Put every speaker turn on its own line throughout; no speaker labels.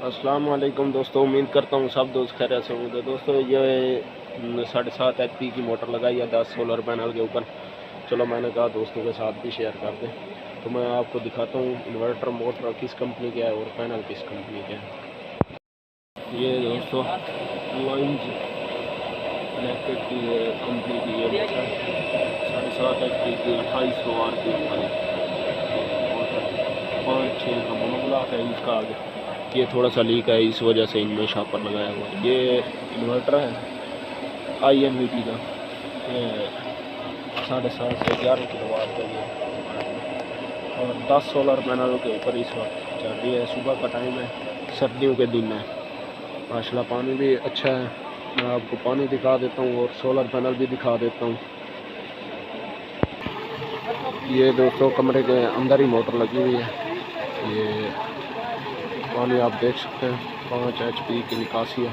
अस्सलाम वालेकुम दोस्तों, उम्मीद करता हूँ सब दोस्त खैरियत से होंगे। दोस्तों ये 7.5 HP की मोटर लगाई है 10 सोलर पैनल के ऊपर। चलो मैंने कहा दोस्तों के साथ भी शेयर कर दें, तो मैं आपको दिखाता हूँ इन्वर्टर मोटर किस कंपनी का है और पैनल किस कंपनी के है। ये दोस्तों लाइन्स इलेक्ट्रिक की कंपनी की ये मोटर 7.5 HP की 2800 RPM वाली मोटर 5-6 का मोनोब्लॉक है इसका। आगे ये थोड़ा सा लीक है, इस वजह से इनमें शापर लगाया हुआ है। ये इन्वर्टर है INVT का, ये 7.5 से 11 किलोवाट का ये, और 10 सोलर पैनलों के ऊपर इस वक्त चल रही है। सुबह का टाइम है, सर्दियों के दिन है। माशाल्लाह पानी भी अच्छा है। मैं आपको पानी दिखा देता हूँ और सोलर पैनल भी दिखा देता हूँ। ये दोस्तों कमरे के अंदर ही मोटर लगी हुई है। ये पानी आप देख सकते हैं, 5 HP की निकासी है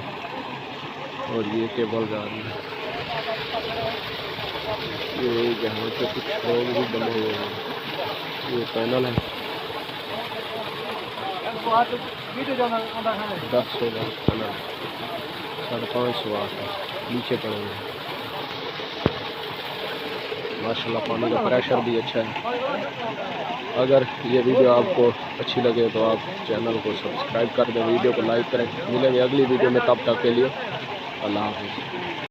और ये केबल जा रही है। ये यहाँ पे कुछ लोग भी बने हुए हैं। ये पैनल है 10 सोलर पैनल 550 वाट नीचे पड़े हुए हैं। माशाल्लाह पानी का प्रेशर भी अच्छा है। अगर ये वीडियो आपको अच्छी लगे तो आप चैनल को सब्सक्राइब कर दें, वीडियो को लाइक करें। मिलेंगे अगली वीडियो में, तब तक के लिए अल्लाह हाफ़िज़।